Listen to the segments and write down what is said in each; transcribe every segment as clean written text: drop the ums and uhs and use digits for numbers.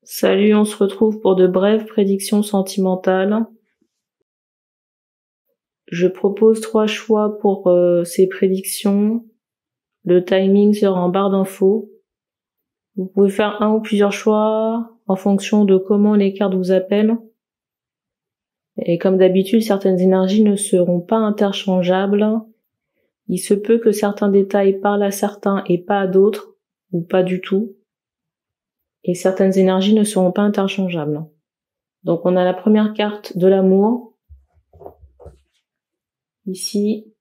Salut, on se retrouve pour de brèves prédictions sentimentales. Je propose 3 choix pour ces prédictions. Le timing sera en barre d'infos. Vous pouvez faire un ou plusieurs choix en fonction de comment les cartes vous appellent. Et comme d'habitude, certaines énergies ne seront pas interchangeables. Il se peut que certains détails parlent à certains et pas à d'autres, ou pas du tout. Et certaines énergies ne seront pas interchangeables. Donc on a la première carte de l'amour, ici.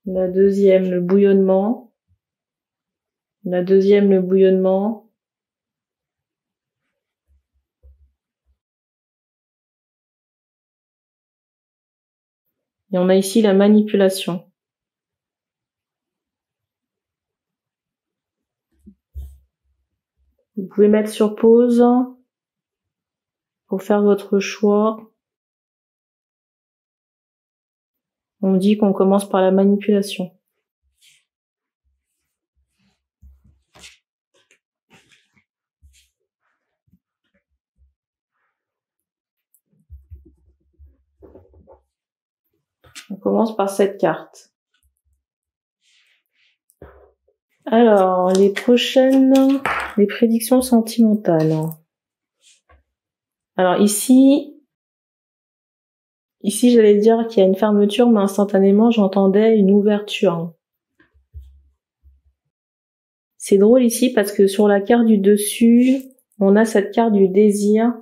La deuxième, le bouillonnement. La deuxième, le bouillonnement. Et on a ici la manipulation. Vous pouvez mettre sur pause pour faire votre choix. On dit qu'on commence par la manipulation. On commence par cette carte. Alors, les prédictions sentimentales. Alors ici j'allais dire qu'il y a une fermeture, mais instantanément j'entendais une ouverture. C'est drôle ici parce que sur la carte du dessus, on a cette carte du désir.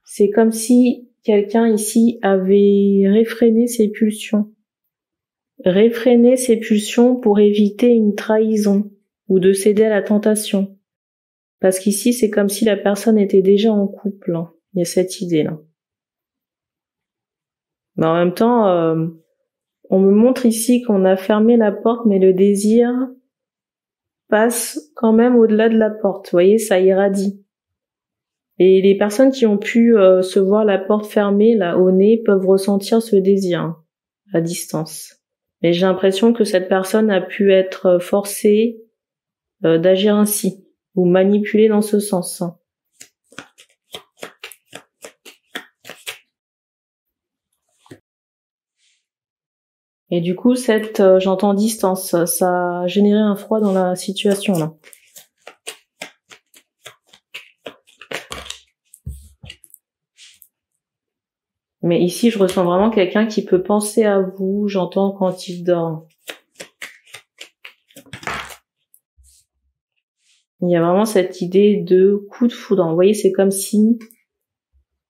C'est comme si quelqu'un ici avait réfréné ses pulsions. Réfréner ses pulsions pour éviter une trahison ou de céder à la tentation. Parce qu'ici, c'est comme si la personne était déjà en couple. Il y a cette idée-là. Mais en même temps, on me montre ici qu'on a fermé la porte, mais le désir passe quand même au-delà de la porte. Vous voyez, ça irradie. Et les personnes qui ont pu se voir la porte fermée, là, au nez, peuvent ressentir ce désir à distance. Mais j'ai l'impression que cette personne a pu être forcée d'agir ainsi, ou manipulée dans ce sens. Et du coup, j'entends distance, ça a généré un froid dans la situation, là. Mais ici, je ressens vraiment quelqu'un qui peut penser à vous, j'entends quand il dort. Il y a vraiment cette idée de coup de foudre. Vous voyez, c'est comme si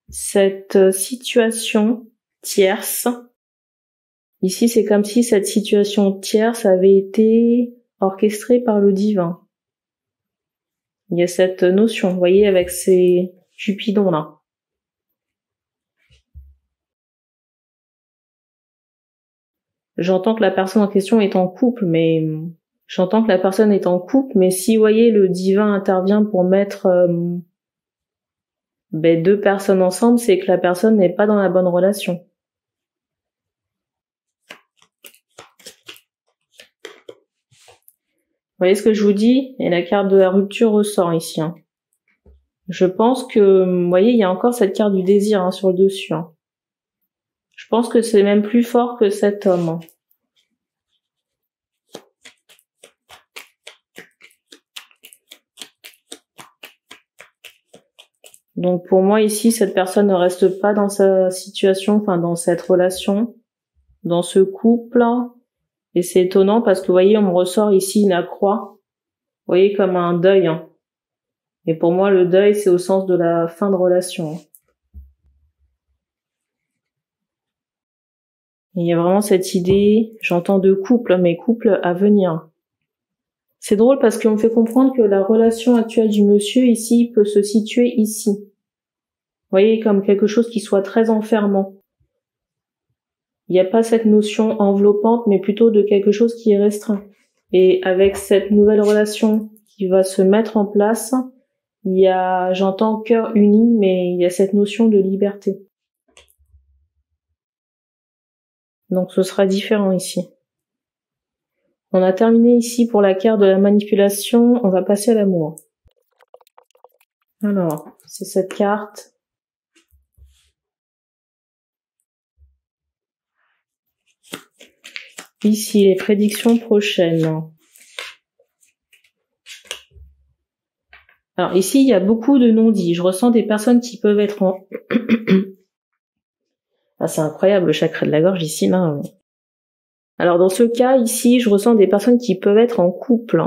cette situation tierce, ici, c'est comme si cette situation tierce avait été orchestrée par le divin. Il y a cette notion, vous voyez, avec ces cupidons-là. J'entends que la personne en question est en couple, mais si, vous voyez, le divin intervient pour mettre deux personnes ensemble, c'est que la personne n'est pas dans la bonne relation. Vous voyez ce que je vous dis? Et la carte de la rupture ressort ici. Je pense que, vous voyez, il y a encore cette carte du désir sur le dessus. Je pense que c'est même plus fort que cet homme. Donc pour moi ici, cette personne ne reste pas dans sa situation, enfin dans cette relation, dans ce couple. Et c'est étonnant parce que vous voyez, on me ressort ici la croix. Vous voyez, comme un deuil. Et pour moi, le deuil, c'est au sens de la fin de relation. Il y a vraiment cette idée, j'entends de couple, mais couple à venir. C'est drôle parce qu'on me fait comprendre que la relation actuelle du monsieur ici peut se situer ici. Vous voyez, comme quelque chose qui soit très enfermant. Il n'y a pas cette notion enveloppante, mais plutôt de quelque chose qui est restreint. Et avec cette nouvelle relation qui va se mettre en place, j'entends cœur uni, mais il y a cette notion de liberté. Donc ce sera différent ici. On a terminé ici pour la carte de la manipulation, on va passer à l'amour. Alors, c'est cette carte. Ici, les prédictions prochaines. Alors ici, il y a beaucoup de non-dits. Je ressens des personnes qui peuvent être en... Ah, c'est incroyable, le chakra de la gorge ici, là. Alors dans ce cas, ici, je ressens des personnes qui peuvent être en couple.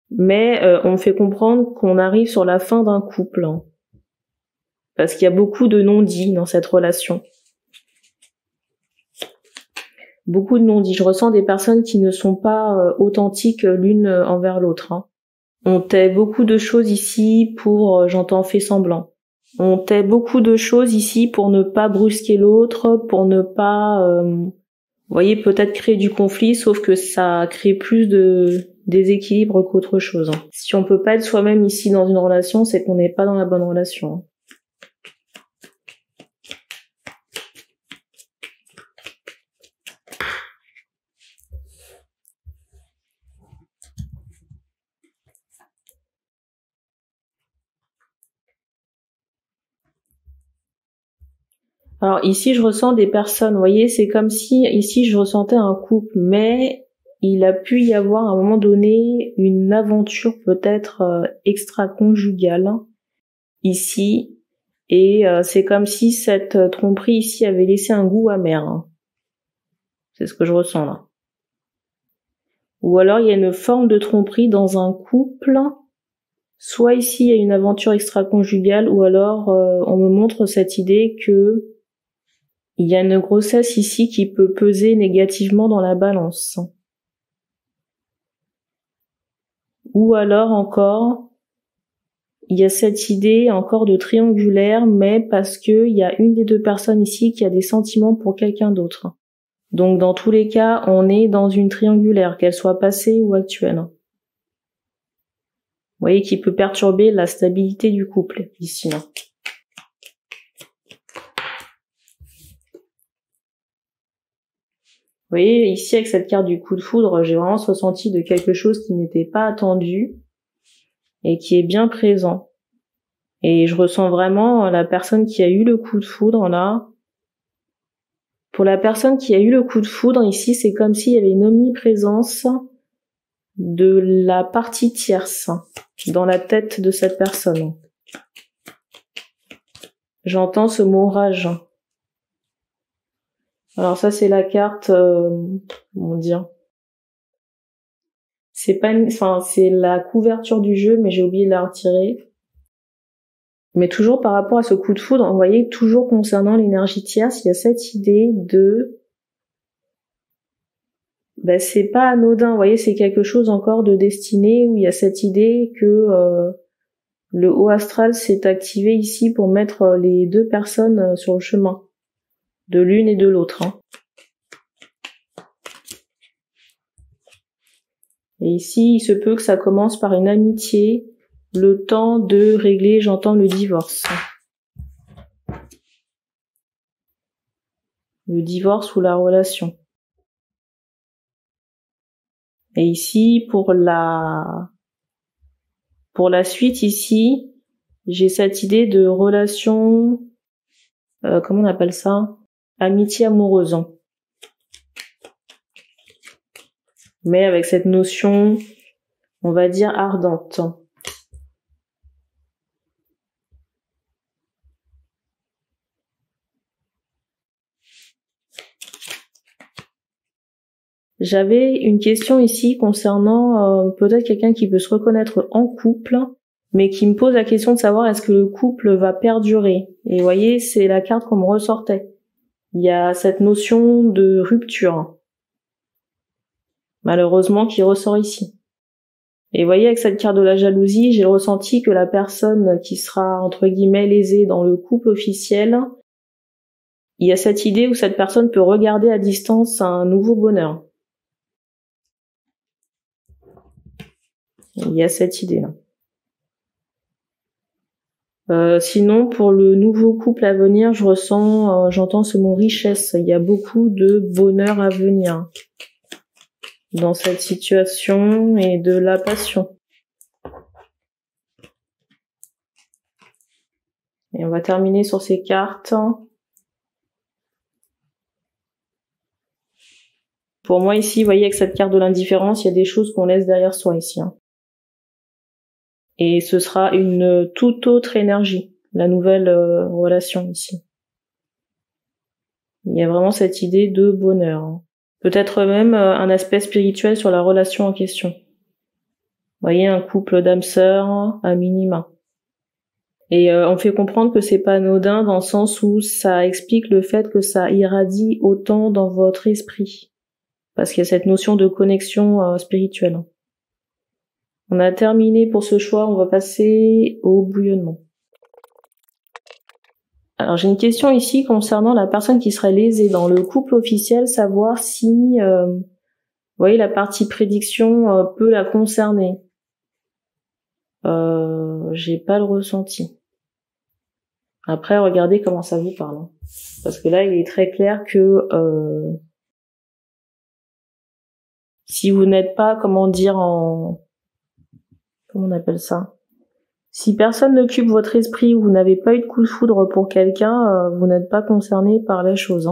Mais on me fait comprendre qu'on arrive sur la fin d'un couple. Parce qu'il y a beaucoup de non-dits dans cette relation. Beaucoup de non-dits. Je ressens des personnes qui ne sont pas authentiques l'une envers l'autre. On tait beaucoup de choses ici pour, j'entends, fait semblant. On tait beaucoup de choses ici pour ne pas brusquer l'autre, pour ne pas, vous voyez, peut-être créer du conflit, sauf que ça crée plus de déséquilibre qu'autre chose. Si on peut pas être soi-même ici dans une relation, c'est qu'on n'est pas dans la bonne relation. Alors ici, je ressens des personnes, vous voyez, c'est comme si ici je ressentais un couple, mais il a pu y avoir à un moment donné une aventure peut-être extra-conjugale ici, et c'est comme si cette tromperie ici avait laissé un goût amer. C'est ce que je ressens là. Ou alors il y a une forme de tromperie dans un couple, soit ici il y a une aventure extra-conjugale, ou alors on me montre cette idée que il y a une grossesse ici qui peut peser négativement dans la balance. Ou alors encore, il y a cette idée encore de triangulaire, mais parce que il y a une des deux personnes ici qui a des sentiments pour quelqu'un d'autre. Donc dans tous les cas, on est dans une triangulaire, qu'elle soit passée ou actuelle. Vous voyez, qui peut perturber la stabilité du couple ici. Vous voyez, ici, avec cette carte du coup de foudre, j'ai vraiment ressenti de quelque chose qui n'était pas attendu et qui est bien présent. Et je ressens vraiment la personne qui a eu le coup de foudre, là. Pour la personne qui a eu le coup de foudre, ici, c'est comme s'il y avait une omniprésence de la partie tierce dans la tête de cette personne. J'entends ce mot rage. Alors ça, c'est la carte, comment dire, c'est pas, enfin, c'est la couverture du jeu, mais j'ai oublié de la retirer. Mais toujours par rapport à ce coup de foudre, vous voyez, toujours concernant l'énergie tierce, il y a cette idée de, ben, c'est pas anodin, vous voyez, c'est quelque chose encore de destiné, où il y a cette idée que le haut astral s'est activé ici pour mettre les deux personnes sur le chemin, de l'une et de l'autre. Et ici, il se peut que ça commence par une amitié, le temps de régler, j'entends, le divorce. Le divorce ou la relation. Et ici, pour la suite, ici, j'ai cette idée de relation, comment on appelle ça? Amitié amoureuse. Mais avec cette notion, on va dire, ardente. J'avais une question ici concernant peut-être quelqu'un qui peut se reconnaître en couple, mais qui me pose la question de savoir est-ce que le couple va perdurer. Et vous voyez, c'est la carte qu'on me ressortait. Il y a cette notion de rupture, malheureusement, qui ressort ici. Et vous voyez, avec cette carte de la jalousie, j'ai ressenti que la personne qui sera, entre guillemets, lésée dans le couple officiel, il y a cette idée où cette personne peut regarder à distance un nouveau bonheur. Il y a cette idée-là. Sinon, pour le nouveau couple à venir, je ressens, j'entends ce mot richesse. Il y a beaucoup de bonheur à venir. dans cette situation et de la passion. Et on va terminer sur ces cartes. Pour moi ici, vous voyez, avec cette carte de l'indifférence, il y a des choses qu'on laisse derrière soi ici. Et ce sera une toute autre énergie, la nouvelle relation ici. Il y a vraiment cette idée de bonheur. Peut-être même un aspect spirituel sur la relation en question. Vous voyez, un couple d'âmes sœurs à minima. Et on fait comprendre que c'est pas anodin dans le sens où ça explique le fait que ça irradie autant dans votre esprit. Parce qu'il y a cette notion de connexion spirituelle. On a terminé pour ce choix, on va passer au bouillonnement. Alors j'ai une question ici concernant la personne qui serait lésée dans le couple officiel, savoir si, vous voyez, la partie prédiction peut la concerner. J'ai pas le ressenti. Après, regardez comment ça vous parle. Parce que là, il est très clair que si vous n'êtes pas, comment dire, comment on appelle ça ? Si personne n'occupe votre esprit, vous n'avez pas eu de coup de foudre pour quelqu'un, vous n'êtes pas concerné par la chose.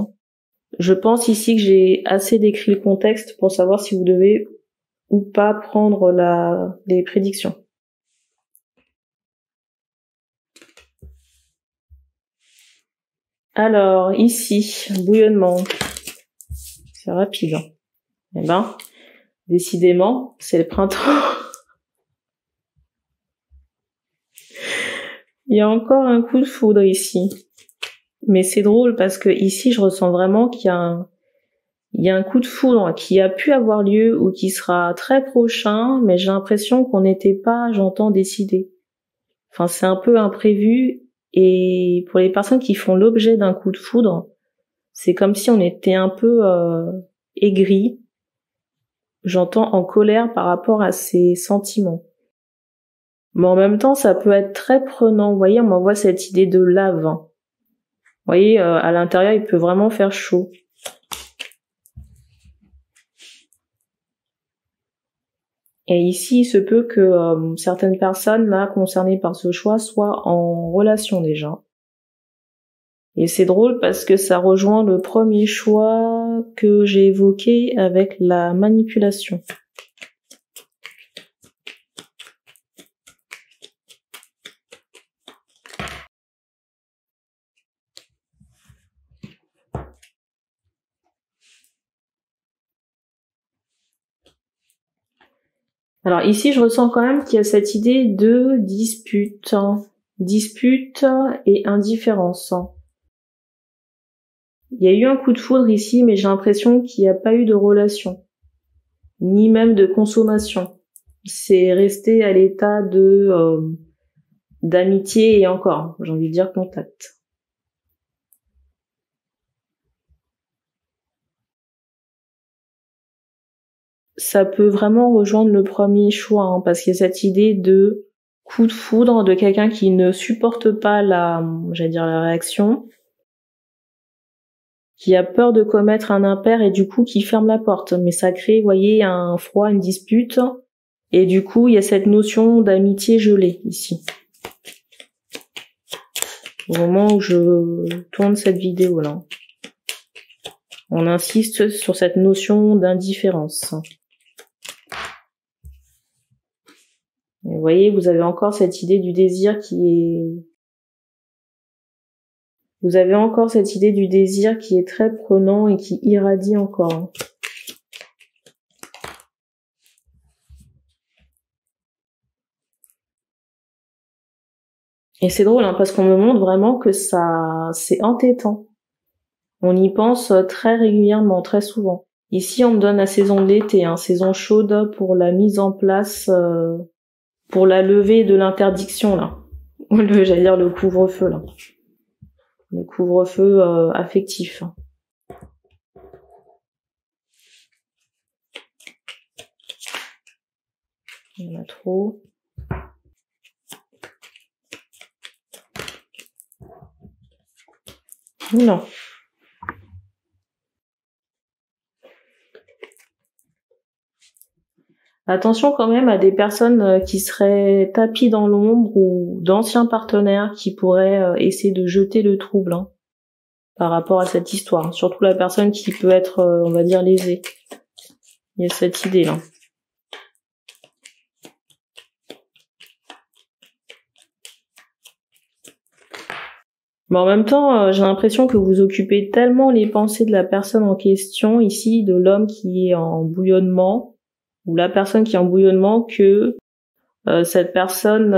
Je pense ici que j'ai assez décrit le contexte pour savoir si vous devez ou pas prendre les prédictions. Alors, ici, bouillonnement. C'est rapide. Eh ben, décidément, c'est le printemps. Il y a encore un coup de foudre ici. Mais c'est drôle parce que ici, je ressens vraiment qu'il y a un coup de foudre qui a pu avoir lieu ou qui sera très prochain, mais j'ai l'impression qu'on n'était pas, j'entends, décidé. Enfin, c'est un peu imprévu. Et pour les personnes qui font l'objet d'un coup de foudre, c'est comme si on était un peu aigri. J'entends en colère par rapport à ces sentiments. Mais en même temps, ça peut être très prenant. Vous voyez, on m'envoie cette idée de lave. Vous voyez, à l'intérieur, il peut vraiment faire chaud. Et ici, il se peut que certaines personnes là concernées par ce choix soient en relation déjà. Et c'est drôle parce que ça rejoint le premier choix que j'ai évoqué avec la manipulation. Alors ici, je ressens quand même qu'il y a cette idée de dispute. Dispute et indifférence. Il y a eu un coup de foudre ici, mais j'ai l'impression qu'il n'y a pas eu de relation, ni même de consommation. C'est resté à l'état d'amitié et encore, j'ai envie de dire contact. Ça peut vraiment rejoindre le premier choix, parce qu'il y a cette idée de coup de foudre de quelqu'un qui ne supporte pas la réaction, qui a peur de commettre un impair et du coup qui ferme la porte. Mais ça crée, vous voyez, un froid, une dispute, et du coup il y a cette notion d'amitié gelée ici. Au moment où je tourne cette vidéo là, on insiste sur cette notion d'indifférence. Et vous voyez, vous avez encore cette idée du désir Vous avez encore cette idée du désir qui est très prenant et qui irradie encore. Et c'est drôle, parce qu'on me montre vraiment que c'est entêtant. On y pense très régulièrement, très souvent. Ici, on me donne la saison de l'été, saison chaude pour la mise en place, pour la levée de l'interdiction, là. J'allais dire le couvre-feu, là. Le couvre-feu affectif. Il y en a trop. Non. Attention quand même à des personnes qui seraient tapis dans l'ombre ou d'anciens partenaires qui pourraient essayer de jeter le trouble hein, par rapport à cette histoire. Surtout la personne qui peut être, on va dire, lésée. Il y a cette idée-là. Mais en même temps, j'ai l'impression que vous occupez tellement les pensées de la personne en question, ici, de l'homme qui est en bouillonnement, ou la personne qui est en bouillonnement, que cette personne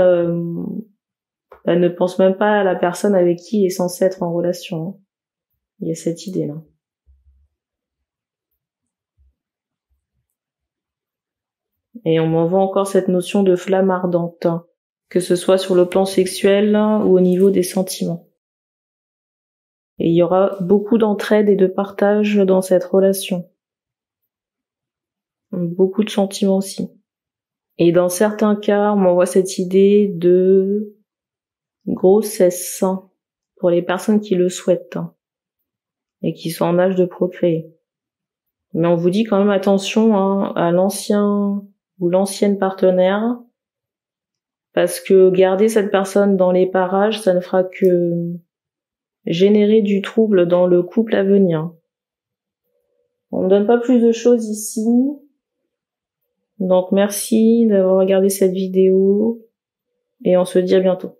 elle ne pense même pas à la personne avec qui il est censé être en relation. Il y a cette idée-là. Et on m'envoie encore cette notion de flamme ardente, hein, que ce soit sur le plan sexuel ou au niveau des sentiments. Et il y aura beaucoup d'entraide et de partage dans cette relation. Beaucoup de sentiments aussi. Et dans certains cas, on m'envoie cette idée de grossesse pour les personnes qui le souhaitent et qui sont en âge de procréer. Mais on vous dit quand même attention hein, à l'ancien ou l'ancienne partenaire, parce que garder cette personne dans les parages, ça ne fera que générer du trouble dans le couple à venir. On ne donne pas plus de choses ici. Donc merci d'avoir regardé cette vidéo et on se dit à bientôt.